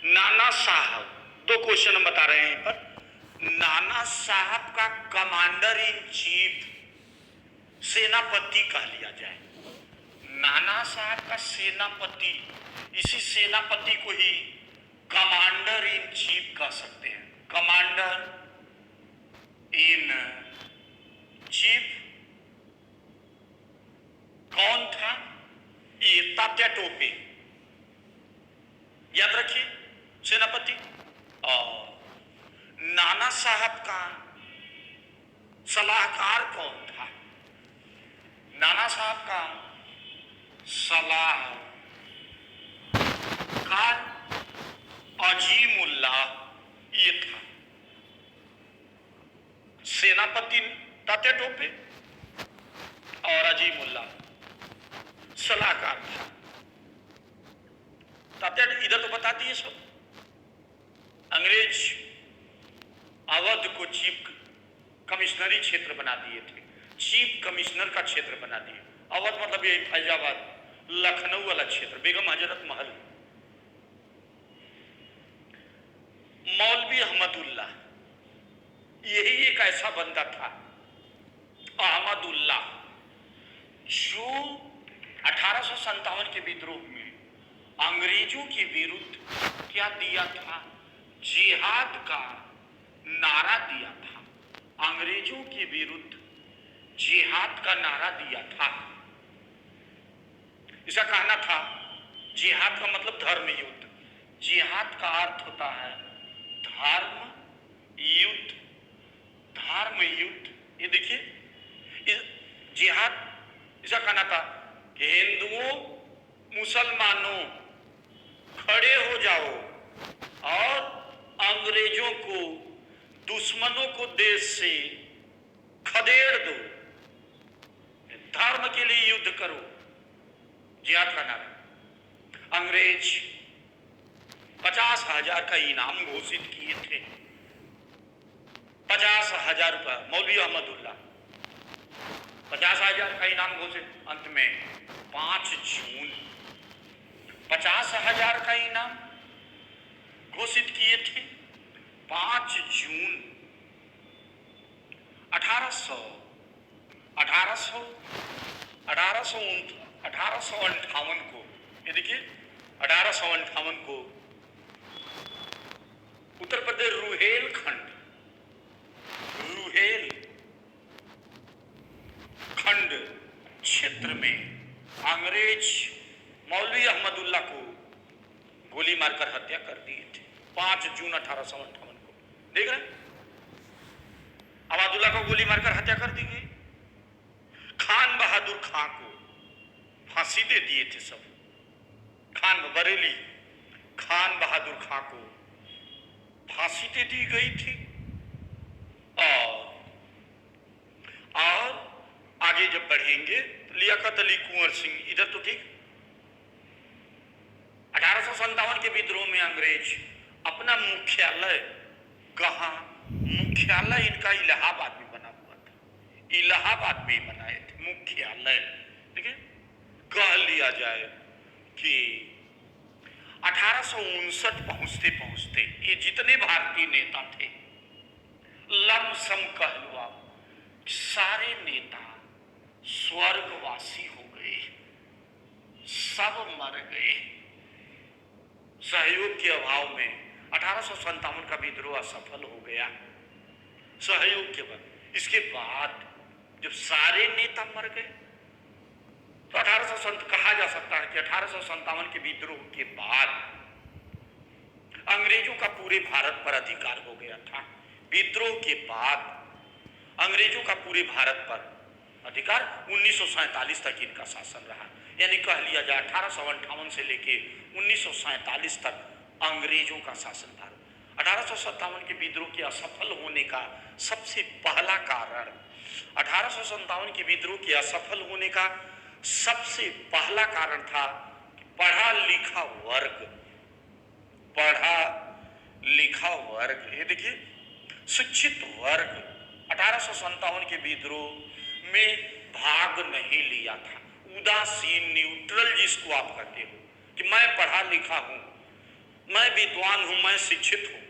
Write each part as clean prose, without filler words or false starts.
नाना साहब, दो क्वेश्चन हम बता रहे हैं यहीं पर। नाना साहब का कमांडर इन चीफ सेनापति कह लिया जाए। नाना साहब का सेनापति, इसी सेनापति को ही कमांडर इन चीफ कह सकते हैं। कमांडर इन चीफ कौन था? ये तात्या टोपे, याद रखिए, सेनापति। और नाना साहब का सलाहकार कौन था? नाना साहब का सलाहकार अजीमुल्लाह ये था। सेनापति तात्या टोपे और अजीमुल्लाह सलाहकार था। तात्या इधर तो बता दिए सब। अंग्रेज अवध को चीफ कमिश्नरी क्षेत्र बना दिए थे, चीफ कमिश्नर का क्षेत्र बना दिए। अवध मतलब ये फैजाबाद, लखनऊ वाला क्षेत्र, बेगम हजरत महल। मौलवी अहमदुल्लाह, यही एक ऐसा बंदा था, अहमदुल्लाह, जो 1857 के विद्रोह में अंग्रेजों के विरुद्ध क्या दिया था? जिहाद का नारा दिया था। अंग्रेजों के विरुद्ध जिहाद का नारा दिया था। इसका कहना था, जिहाद का मतलब धर्म युद्ध। जिहाद का अर्थ होता है धर्म युद्ध। धर्म युद्ध, ये देखिए, जिहाद, इसका कहना था कि हिंदुओं मुसलमानों खड़े हो जाओ और अंग्रेजों को, दुश्मनों को देश से खदेड़ दो, धर्म के लिए युद्ध करो, जिहाद का नारा। अंग्रेज 50,000 का इनाम घोषित किए थे। 50,000 रुपया, मौलवी अहमदुल्लाह 50,000 का इनाम घोषित। अंत में 5 जून 50,000 का इनाम घोषित किए थे। 5 जून 1858 को, ये देखिए, 1858 को उत्तर प्रदेश रुहेलखंड क्षेत्र में अंग्रेज मौलवी अहमदुल्लाह को गोली मारकर हत्या कर दिए थे। 5 जून 1858 को, देख रहे हैं, अहमदुल्लाह को गोली मारकर हत्या कर दी गई। खान बहादुर खां को फांसी दे दिए थे सब। बरेली खान बहादुर खां को फांसी दे दी गई थी। और आगे जब बढ़ेंगे तो लियाकत अली कुंवर सिंह, इधर तो ठीक, 1857 के विद्रोह में अंग्रेज अपना मुख्यालय, कहां मुख्यालय इनका इलाहाबाद में बना हुआ था। इलाहाबाद में बनाए थे मुख्यालय। ठीक है, कह लिया जाए कि 1859 पहुंचते पहुंचते ये जितने भारतीय नेता थे, लमसम कह लो आप, सारे नेता स्वर्गवासी हो गए, सब मर गए सहयोग के अभाव में। 1857 का विद्रोह असफल हो गया सहयोग के बाद। इसके बाद जब सारे नेता मर गए तो 1857 कहा जा सकता है कि 1857 के विद्रोह के बाद अंग्रेजों का पूरे भारत पर अधिकार हो गया था। विद्रोह के बाद अंग्रेजों का पूरे भारत पर अधिकार 1947 तक इनका शासन रहा। यानी कह लिया जाए 1858 से लेके 1947 तक अंग्रेजों का शासन था। 1857 के विद्रोह के असफल होने का सबसे पहला कारण, 1857 के विद्रोह के असफल होने का सबसे पहला कारण था पढ़ा लिखा वर्ग, ये देखिए, शिक्षित वर्ग 1857 के विद्रोह में भाग नहीं लिया था। उदासीन, न्यूट्रल जिसको आप कहते हो कि मैं पढ़ा लिखा हूं, मैं विद्वान हूं, मैं शिक्षित हूं,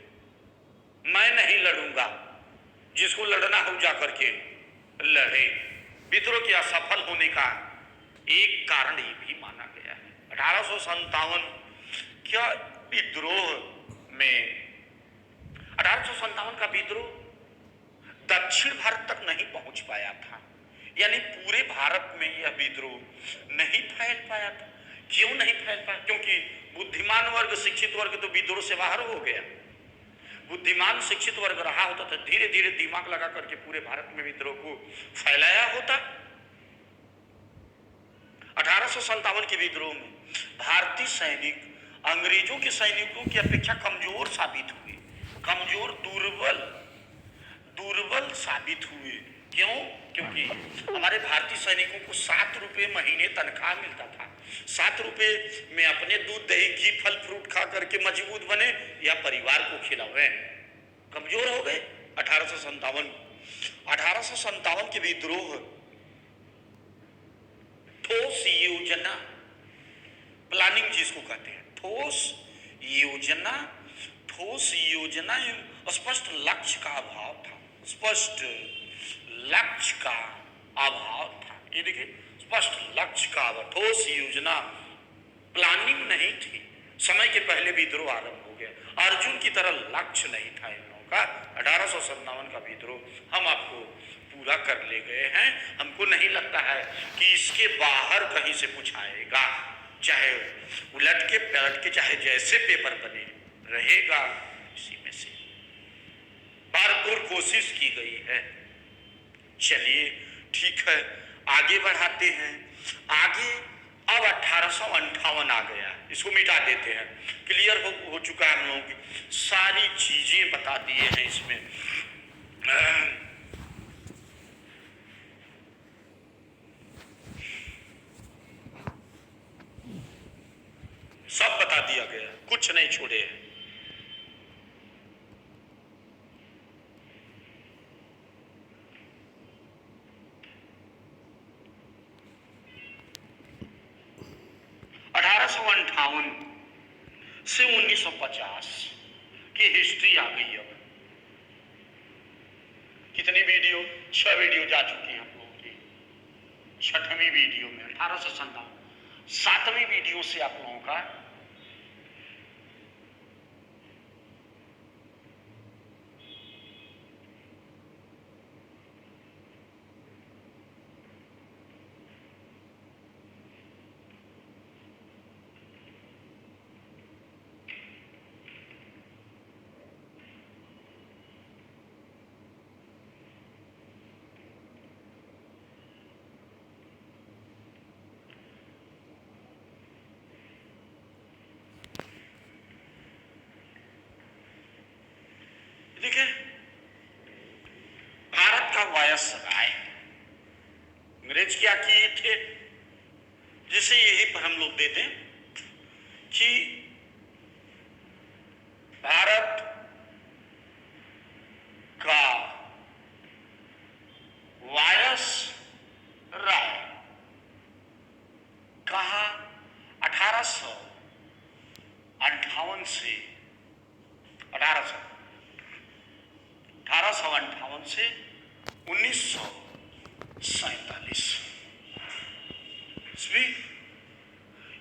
मैं नहीं लड़ूंगा, जिसको लड़ना हो जा करके लड़े। विद्रोह के असफल होने का एक कारण ये भी माना गया है। 1857 क्या विद्रोह में 1857 का विद्रोह दक्षिण भारत तक नहीं पहुंच पाया था, यानी पूरे भारत में यह विद्रोह नहीं फैल पाया था। क्यों नहीं फैल पाया? क्योंकि बुद्धिमान वर्ग, शिक्षित वर्ग तो विद्रोह से बाहर हो गया। बुद्धिमान शिक्षित वर्ग रहा होता तो धीरे धीरे दिमाग लगा करके पूरे भारत में विद्रोह को फैलाया होता। 1857 के विद्रोह में भारतीय सैनिक अंग्रेजों के सैनिकों की अपेक्षा कमजोर साबित हुए, कमजोर, दुर्बल साबित हुए। क्यों? क्योंकि हमारे भारतीय सैनिकों को 7 रुपये महीने तनख्वाह मिलता था। 7 रुपये में अपने दूध, दही, घी, फल फ्रूट खा करके मजबूत बने या परिवार को खिलावे। कमजोर हो गए। 1857 के विद्रोह ठोस योजना, प्लानिंग जिसको कहते हैं, ठोस योजना, स्पष्ट लक्ष्य का अभाव था। स्पष्ट लक्ष्य का अभाव था। ये देखिए, स्पष्ट लक्ष्य का अभाव, ठोस योजना, प्लानिंग नहीं थी। समय के पहले विद्रोह आरंभ हो गया। अर्जुन की तरह लक्ष्य नहीं था इन लोगों का। 1857 का विद्रोह हम आपको पूरा कर ले गए हैं। हमको नहीं लगता है कि इसके बाहर कहीं से कुछ आएगा, चाहे उलट के पलट के, चाहे जैसे पेपर बने रहेगा इसी में से। बार-बार कोशिश की गई है। चलिए ठीक है, आगे बढ़ाते हैं। आगे अब 1858 आ गया, इसको मिटा देते हैं। क्लियर हो चुका है, हम लोगों की सारी चीजें बता दिए हैं इसमें। सब बता दिया गया, कुछ नहीं छोड़े हैं। से 1950 की हिस्ट्री आ गई। अब कितनी वीडियो? 6 वीडियो जा चुकी हैं हम लोगों की। 6वीं वीडियो में 1857, 7वीं वीडियो से आप लोगों का देखिए, भारत का वायसराय अंग्रेज क्या किए थे, जिसे यही पर हम लोग दे दें कि भारत का वायसराय कहा 1858 से 1947 ईस्वी।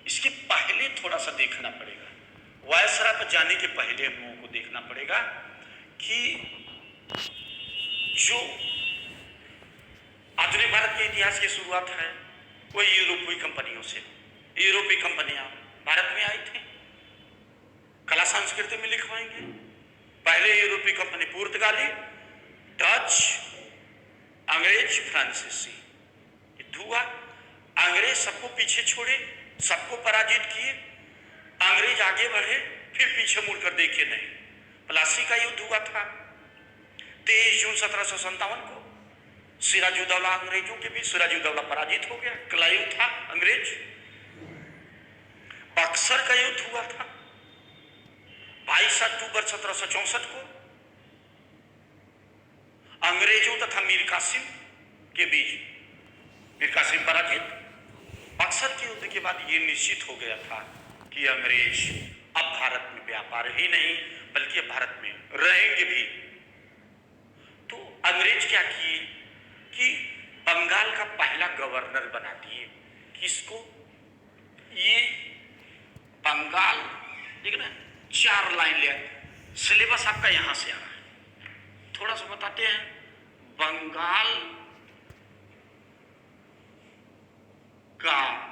इसके पहले थोड़ा सा देखना पड़ेगा, वायसराय पर जाने के पहले हम लोगों को देखना पड़ेगा कि जो आधुनिक भारत के इतिहास की शुरुआत है वो यूरोपीय कंपनियों से। यूरोपीय कंपनियां भारत में आई थी, कला संस्कृति में लिखवाएंगे। पहले यूरोपीय कंपनी पुर्तगाली, डच, अंग्रेज, फ्रांसीसी। युद्ध हुआ, अंग्रेज सबको पीछे छोड़े, सबको पराजित किए। अंग्रेज आगे बढ़े, फिर पीछे मुड़कर देखे नहीं। प्लासी का युद्ध हुआ था 23 जून 1757 को। सिराजुद्दौला अंग्रेजों के बीच, सिराजुद्दौला पराजित हो गया। क्लाइव था अंग्रेज। बक्सर का युद्ध हुआ था 22 अक्टूबर 1764 को। अंग्रेजों तथा मीर कासिम के बीच, मीर कासिम पराजित। बक्सर के युद्ध के बाद यह निश्चित हो गया था कि अंग्रेज अब भारत में व्यापार बार ही नहीं बल्कि भारत में रहेंगे भी। तो अंग्रेज क्या किए कि बंगाल का पहला गवर्नर बना दिए। किसको? ये बंगाल, देखना 4 लाइन ले, सिलेबस आपका यहां से आ रहा है, थोड़ा सा बताते हैं। बंगाल का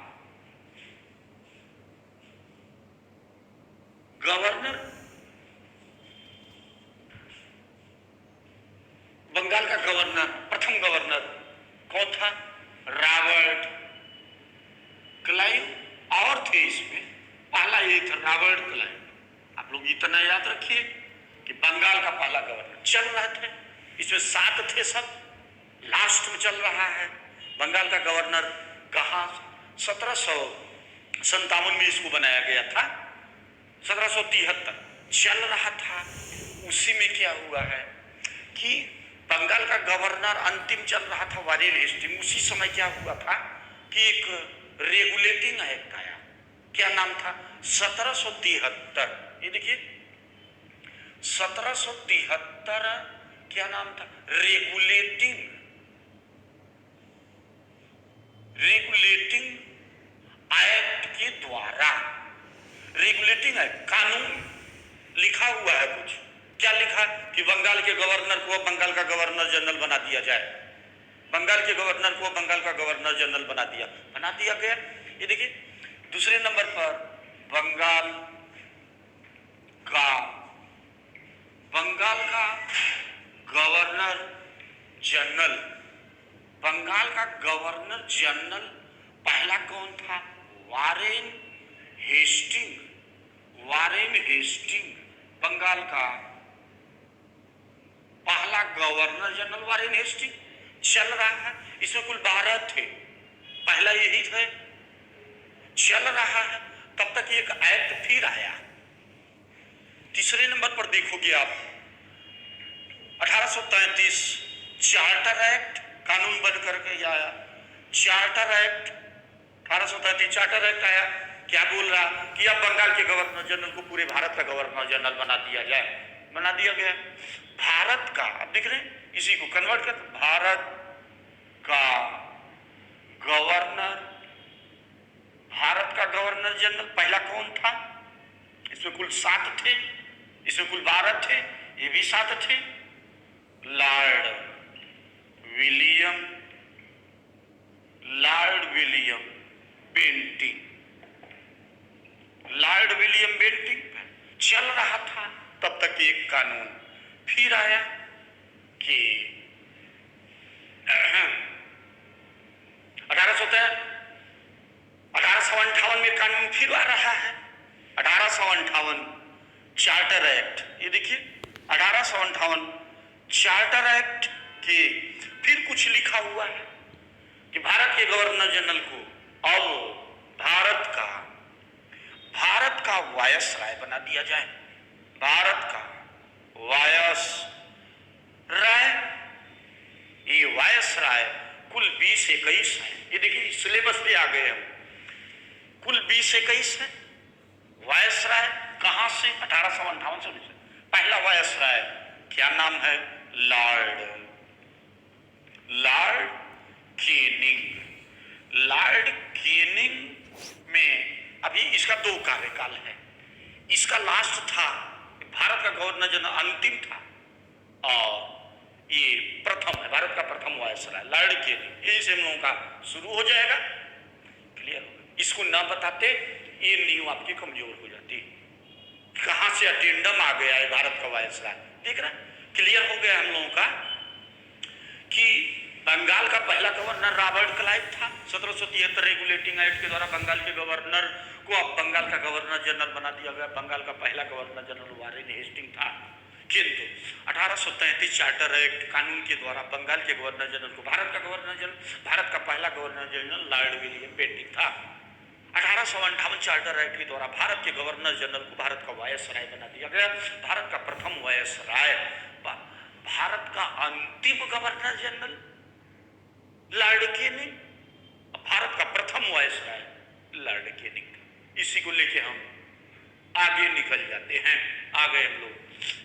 गवर्नर, बंगाल का गवर्नर, प्रथम गवर्नर कौन था? Robert Clive. और थे इसमें, पहला ये था रॉबर्ट क्लाइव। आप लोग इतना याद रखिए कि बंगाल का पहला गवर्नर चल रहा था, इसमें 7 थे, सब लास्ट में चल रहा है। बंगाल का गवर्नर कहाँ? 1757 में इसको बनाया गया था, 1773 चल रहा था। उसी में क्या हुआ है कि बंगाल का गवर्नर अंतिम चल रहा था वारेन हेस्टिंग। उसी समय क्या हुआ था कि एक रेगुलेटिंग एक्ट आया। क्या नाम था? 1773। ये देखिए 1773 क्या नाम था? रेगुलेटिंग एक्ट के द्वारा, रेगुलेटिंग एक्ट, कानून लिखा हुआ है कुछ। क्या लिखा? कि बंगाल के गवर्नर को बंगाल का गवर्नर जनरल बना दिया जाए। बंगाल के गवर्नर को बंगाल का गवर्नर जनरल बना दिया गया। ये देखिए दूसरे नंबर पर बंगाल का गवर्नर जनरल, बंगाल का गवर्नर जनरल पहला कौन था? वारेन हेस्टिंग बंगाल का पहला गवर्नर जनरल वारेन हेस्टिंग चल रहा है। इसमें कुल 12 थे, पहला यही था, चल रहा है। तब तक एक एक्ट फिर आया। तीसरे नंबर पर देखोगे आप 1833 चार्टर एक्ट कानून बन करके आया। चार्टर एक्ट 1833 चार्टर एक्ट आया। क्या बोल रहा कि अब बंगाल के गवर्नर जनरल को पूरे भारत का गवर्नर जनरल बना दिया गया। भारत का, अब देख रहे हैं इसी को कन्वर्ट कर, भारत का गवर्नर जनरल पहला कौन था? इसमें कुल 7 थे, इसमें कुल 12 थे, ये भी 7 थे। लॉर्ड विलियम बेंटिंग चल रहा था। तब तक एक कानून फिर आया कि 1858 में कानून फिर आ रहा है। 1858 चार्टर एक्ट, ये देखिए 1858 चार्टर एक्ट के फिर कुछ लिखा हुआ है कि भारत के गवर्नर जनरल को अब भारत का वायसराय बना दिया जाए। भारत का वायसराय, ये वायसराय कुल 20-21 है। ये देखिए सिलेबस पे आ गए हम, कुल 20-21 है वायसराय। कहां से? 1858 से। पहला वायसराय क्या नाम है? लॉर्ड केनिंग में अभी इसका 2 कार्यकाल है। इसका लास्ट था, भारत का गवर्नर जनरल अंतिम था, और ये प्रथम है, भारत का प्रथम वायसराय लॉर्ड केनिंग। यही से हम लोगों का शुरू हो जाएगा। क्लियर होगा? इसको ना बताते ये नींव आपकी कमजोर हो जाती। कहां से अटेंडम आ गया है भारत का वायसराय, देख रहा? क्लियर हो गया हम लोगों का कि बंगाल का पहला गवर्नर रॉबर्ट क्लाइव था। 1773 रेगुलेटिंग एक्ट के द्वारा बंगाल के गवर्नर को अब बंगाल का गवर्नर जनरल बना दिया गया। बंगाल का पहला गवर्नर जनरल वारेन हेस्टिंग था। किंतु 1833 चार्टर एक्ट कानून के द्वारा बंगाल के गवर्नर जनरल को भारत का पहला governor general lord William Bentinck था। 1858 चार्टर एक्ट के द्वारा भारत के गवर्नर जनरल को भारत का वायसराय बना दिया गया। भारत का प्रथम वायसराय, भारत का अंतिम governor general Lord Canning, Bharat का प्रथम वायसराय लॉर्ड केनिंग। इसी को लेके हम आगे निकल जाते हैं। आ गए हम लोग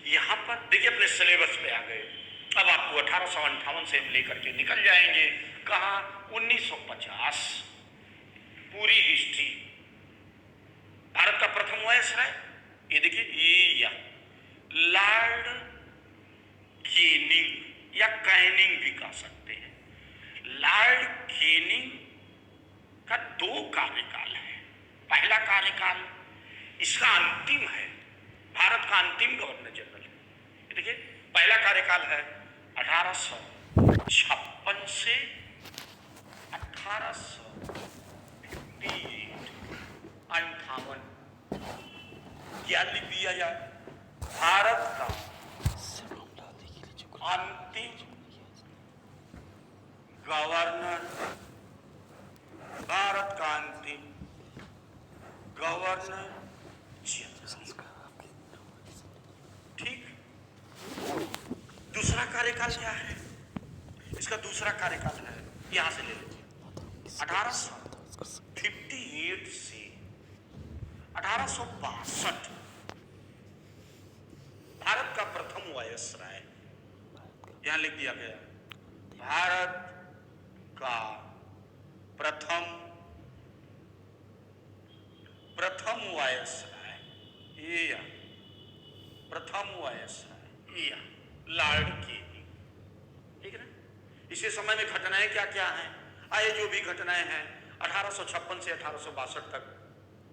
यहाँ पर, देखिए अपने सिलेबस पे आ गए। अब आपको 1858 से हम लेकर के निकल जाएंगे कहाँ, 1950, पूरी हिस्ट्री। भारत का प्रथम वायसराय, ये देखिए, ये या लॉर्ड कैनिंग या कैनिंग भी कह सकते हैं। लॉर्ड कैनिंग का 2 कार्यकाल है। पहला कार्यकाल इसका अंतिम है, भारत का अंतिम गवर्नर जनरल है। ये देखिए पहला कार्यकाल है 1856 से 1858। क्या लिख दिया जाए, भारत का अंतिम गवर्नर, भारत का अंतिम गवर्नर जनरल। ठीक। दूसरा कार्यकाल क्या है, इसका दूसरा कार्यकाल है, यहां से ले लीजिए, 1858 से 1862। भारत का प्रथम वायसराय, यहां लिख दिया गया, भारत का प्रथम वायसराय, ये प्रथम वायसराय, ये लॉर्ड कैनिंग। ठीक है ना। इसी समय में घटनाएं क्या क्या हैं, आए जो भी घटनाएं हैं 1856 से 1862 तक,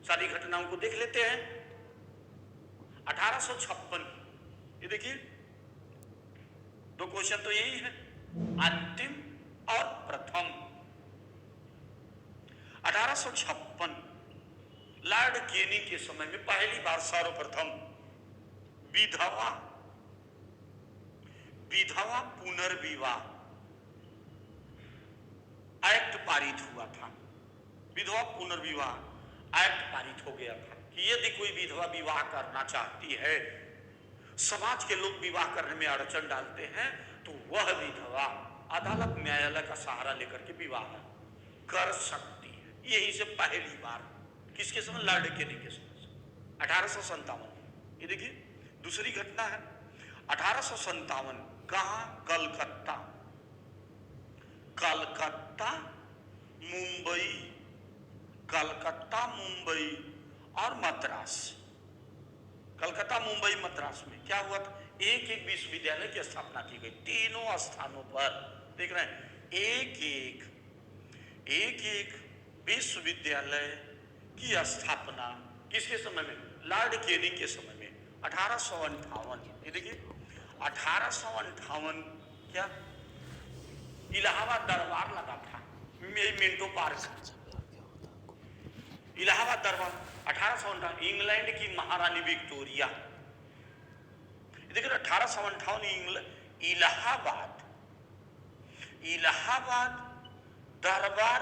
सारी घटनाओं को देख लेते हैं। 1856, ये देखिए 2 क्वेश्चन तो यही है, अंतिम और प्रथम। 1856 लॉर्ड कैनिंग के समय में पहली बार सर्वप्रथम विधवा पुनर्विवाह एक्ट पारित हुआ था। विधवा पुनर्विवाह एक्ट पारित हो गया था कि यदि कोई विधवा विवाह करना चाहती है, समाज के लोग विवाह करने में अड़चन डालते हैं, तो वह विधवा अदालत न्यायालय का सहारा लेकर के विवाह कर सकती है। यही से पहली बार किसके समय, लॉर्ड कैनिंग के समय, 1857। ये देखिए दूसरी घटना है 1857, कहां, कलकत्ता मुंबई और मद्रास। कलकत्ता, मुंबई, मद्रास में क्या हुआ था, एक एक विश्वविद्यालय की स्थापना की गई। तीनों स्थानों पर देख रहे हैं, एक एक विश्वविद्यालय की स्थापना किसके समय में, लॉर्ड कैनिंग के समय में, 1858। ये देखिए 1858 क्या, इलाहाबाद दरबार लगा था, मिंटो पार्क, इलाहाबाद दरबार 1858। इंग्लैंड की महारानी विक्टोरिया, देखिए 1858 इलाहाबाद दरबार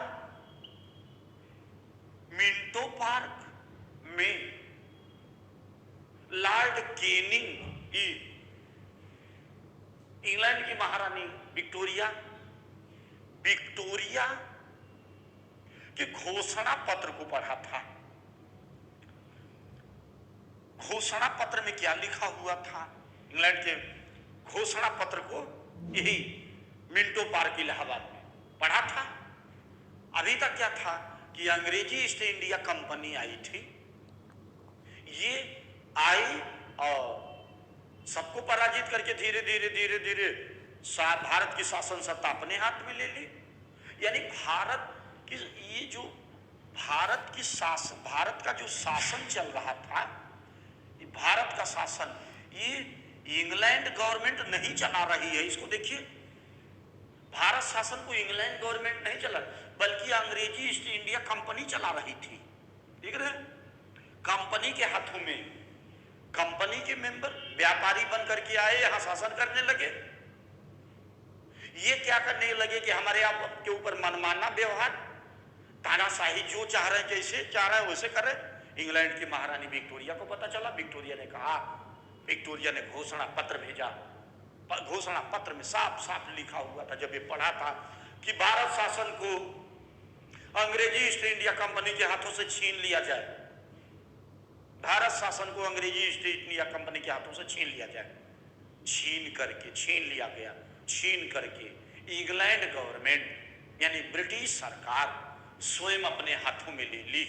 मिंटो पार्क में लॉर्ड कैनिंग की, इंग्लैंड की महारानी विक्टोरिया के घोषणा पत्र को पढ़ा था। घोषणा पत्र में क्या लिखा हुआ था, इंग्लैंड के घोषणा पत्र को यही मिंटो पार्क इलाहाबाद में पढ़ा था। अभी तक क्या था कि अंग्रेजी ईस्ट इंडिया कंपनी आई थी, ये आई और सबको पराजित करके धीरे धीरे भारत की शासन सत्ता अपने हाथ में ले ली। यानी भारत का जो शासन चल रहा था, भारत का शासन ये इंग्लैंड गवर्नमेंट नहीं चला रही है। इसको देखिए, भारत शासन को इंग्लैंड गवर्नमेंट नहीं चला, बल्कि अंग्रेजी ईस्ट इंडिया कंपनी चला रही थी। देख रहे हैं, कंपनी के हाथों में, कंपनी के मेंबर व्यापारी बन करके आए, यहां शासन करने लगे। ये क्या करने लगे कि हमारे आप के ऊपर मनमाना व्यवहार, तानाशाही, जो चाह रहे हैं जैसे चाह रहे हैं वैसे कर रहे। इंग्लैंड की महारानी विक्टोरिया को पता चला, विक्टोरिया ने घोषणा पत्र भेजा। घोषणा पत्र में साफ साफ लिखा हुआ था, जब ये पढ़ा था, कि भारत शासन को अंग्रेजी ईस्ट इंडिया कंपनी के हाथों से छीन लिया जाए। भारत शासन को अंग्रेजी ईस्ट इंडिया कंपनी के हाथों से छीन लिया जाए। छीन लिया गया। छीन करके इंग्लैंड गवर्नमेंट यानी ब्रिटिश सरकार स्वयं अपने हाथों में ले ली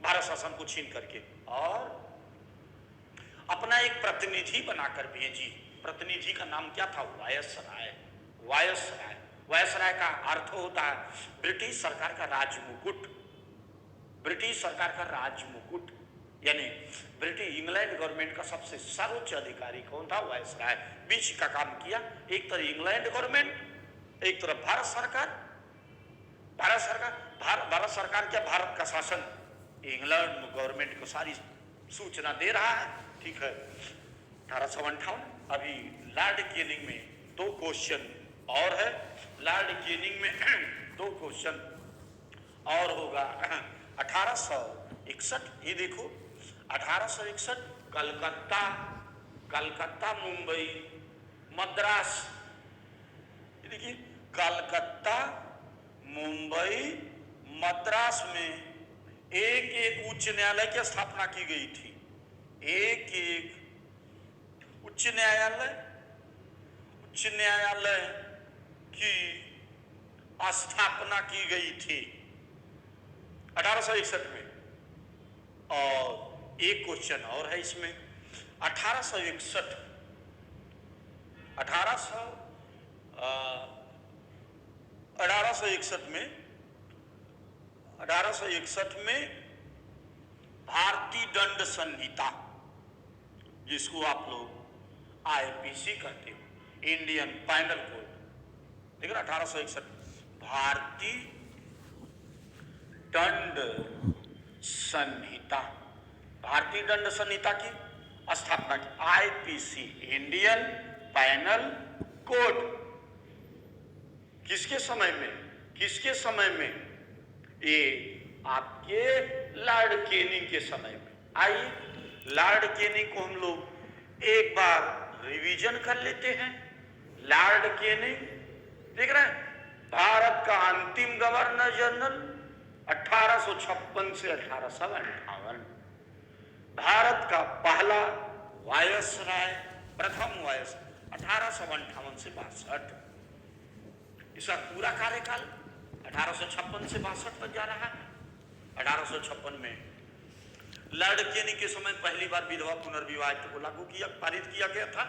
भारत शासन को छीन करके, और अपना एक प्रतिनिधि बनाकर भेजी। प्रतिनिधि का नाम क्या था? वायसराय। वायसराय, वायसराय का अर्थ होता है ब्रिटिश सरकार का राजमुकुट। ब्रिटिश सरकार का राजमुकुट यानी ब्रिटिश इंग्लैंड गवर्नमेंट का सबसे सर्वोच्च अधिकारी कौन था? वायसराय। बीच का काम किया, एक तरफ इंग्लैंड गवर्नमेंट, एक तरफ भारत सरकार। भारत सरकार क्या, भारत का शासन इंग्लैंड गवर्नमेंट को सारी सूचना दे रहा है। ठीक है, 1858। अभी लॉर्ड कैनिंग में 2 क्वेश्चन और है। लॉर्ड कैनिंग में 2 क्वेश्चन और होगा। 1861, ये देखो 1861 कलकत्ता मुंबई मद्रास, ये देखिए कलकत्ता मुंबई मद्रास में एक उच्च न्यायालय की स्थापना की गई थी। एक उच्च न्यायालय की स्थापना की गई थी 1861 में। और एक क्वेश्चन और है इसमें। 1861 में भारतीय दंड संहिता, जिसको आप लोग आईपीसी कहते हो, इंडियन पैनल कोड, ठीक है ना। 1861 भारतीय दंड संहिता, भारतीय दंड संहिता की स्थापना की। आईपीसी, इंडियन पैनल कोड, किसके समय में? ये आपके लॉर्ड कैनिंग के समय में। आइए लॉर्ड कैनिंग को हम लोग एक बार रिवीजन कर लेते हैं। लॉर्ड कैनिंग देख रहे हैं, भारत का अंतिम गवर्नर जनरल 1856 से 1858, भारत का पहला वायसराय, प्रथम वायसराय 1858 से 62। इसका पूरा कार्यकाल 1856 से 62 तक जा रहा है। 1856 में लॉर्ड कैनिंग के समय पहली बार विधवा पुनर्विवाह को लागू किया, पारित किया गया था।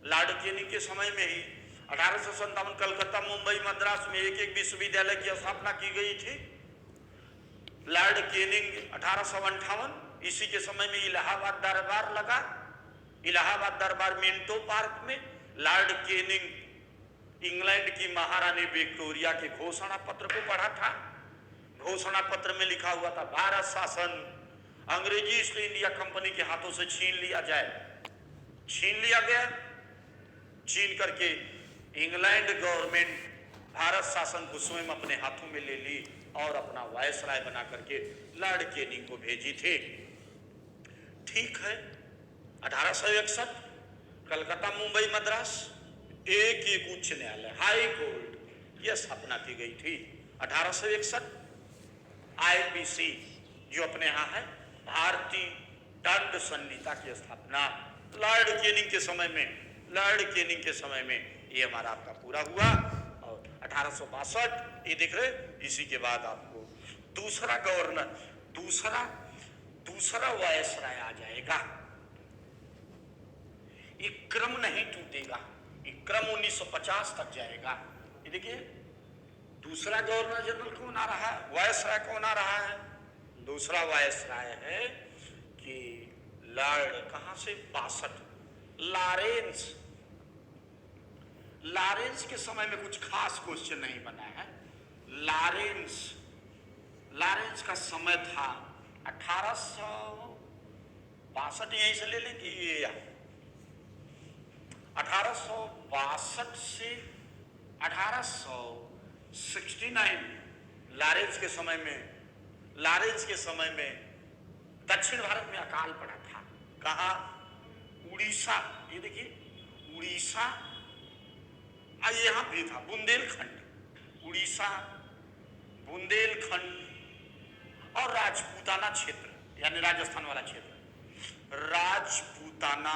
लॉर्ड कैनिंग के समय में ही 1857 कलकत्ता मुंबई मद्रास में एक विश्वविद्यालय की स्थापना की गई थी। लॉर्ड कैनिंग 1858, इसी के समय में इलाहाबाद दरबार लगा। इलाहाबाद दरबार मिंटो पार्क में लॉर्ड कैनिंग इंग्लैंड की महारानी विक्टोरिया के घोषणा पत्र को पढ़ा था। घोषणा पत्र में लिखा हुआ था भारत शासन अंग्रेजी ईस्ट इंडिया कंपनी के हाथों से छीन लिया जाए। छीन लिया गया। छीन करके इंग्लैंड गवर्नमेंट भारत शासन को स्वयं अपने हाथों में ले ली और अपना वायसराय बना करके लॉर्ड कैनिंग को भेजी थी। ठीक है, 1861 कलकत्ता मुंबई मद्रास एक उच्च न्यायालय, हाई कोर्ट की स्थापना की गई थी। 1861 आईपीसी जो अपने यहाँ है, भारतीय दंड संहिता की स्थापना लॉर्ड कैनिंग के समय में ये हमारा आपका पूरा हुआ। और 1862 ये देख रहे, इसी के बाद आपको दूसरा गवर्नर, दूसरा वायसराय आ जाएगा। ये क्रम नहीं टूटेगा, ये क्रम 1950 तक जाएगा। ये देखिए दूसरा गवर्नर जनरल कौन आ रहा है, वायसराय कौन आ रहा है? दूसरा वायसराय है कि लॉर्ड कहां से 62 लॉरेंस के समय में कुछ खास क्वेश्चन नहीं बना है। लॉरेंस का समय था 1862, यहीं से ले लेंगे ये 1862 से 1869 लॉरेंस के समय में दक्षिण भारत में अकाल पड़ा था। कहा? उड़ीसा, ये देखिए उड़ीसा, यहां भी था बुंदेलखंड, उड़ीसा, बुंदेलखंड और राजपूताना क्षेत्र, यानी राजस्थान वाला क्षेत्र। राजपूताना,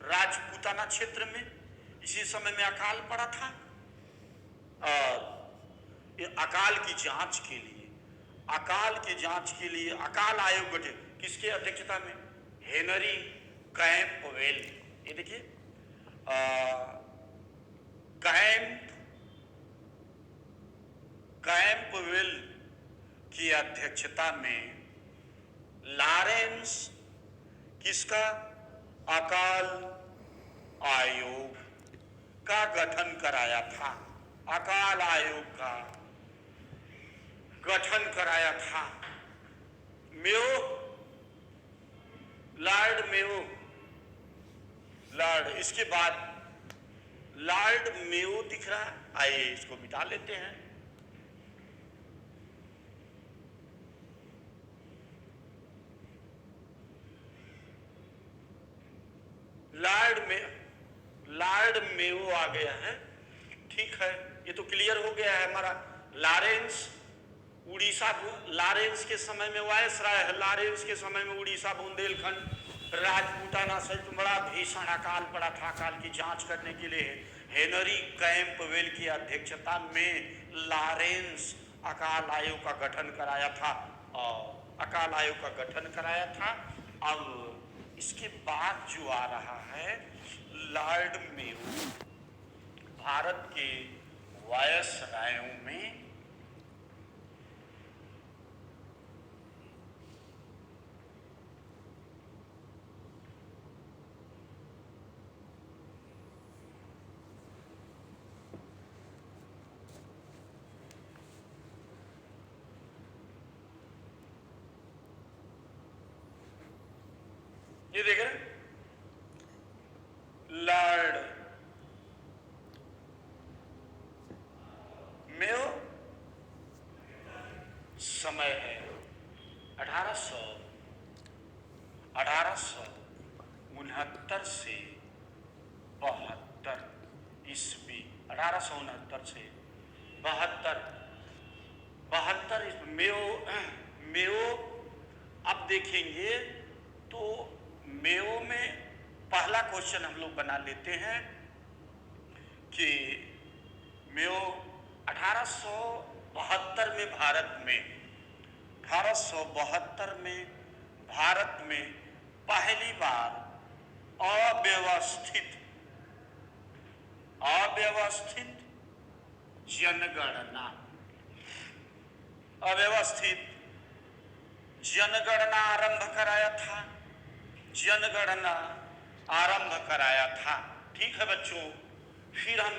राजपूताना क्षेत्र में इसी समय में अकाल पड़ा था और अकाल की जांच के लिए, अकाल की जांच के लिए अकाल आयोग गठित, किसके अध्यक्षता में? Henry Campbell. ये देखिए कैंपवेल की अध्यक्षता में लॉरेंस किसका? अकाल आयोग का गठन कराया था, अकाल आयोग का गठन कराया था। मेयो, लॉर्ड मेयो, लॉर्ड, इसके बाद लॉर्ड मेयो दिख रहा है, आइए इसको मिटा लेते हैं। लॉर्ड मेयो आ गया है, ठीक है, ये तो क्लियर हो गया है हमारा। लॉरेंस उड़ीसा, लॉरेंस के समय में वायसराय है, लॉरेंस के समय में उड़ीसा, बुंदेलखंड, राजपूताना सहित बड़ा भीषण अकाल पड़ा था। अकाल की जांच करने के लिए हेनरी कैंपवेल की अध्यक्षता में लॉरेंस अकाल आयोग का गठन कराया था और अकाल आयोग का गठन कराया था। अब इसके बाद जो आ रहा है लॉर्ड मेयो, भारत के वायसरायों में ये देख रहे हैं, लॉर्ड मेयो, समय है 1869 से 72 ईस्वी, 1869 से 72 मेयो। अब देखेंगे तो मेयो में पहला क्वेश्चन हम लोग बना लेते हैं कि मेयो 1872 में भारत में पहली बार अव्यवस्थित जनगणना आरंभ कराया था। ठीक है बच्चों, फिर हम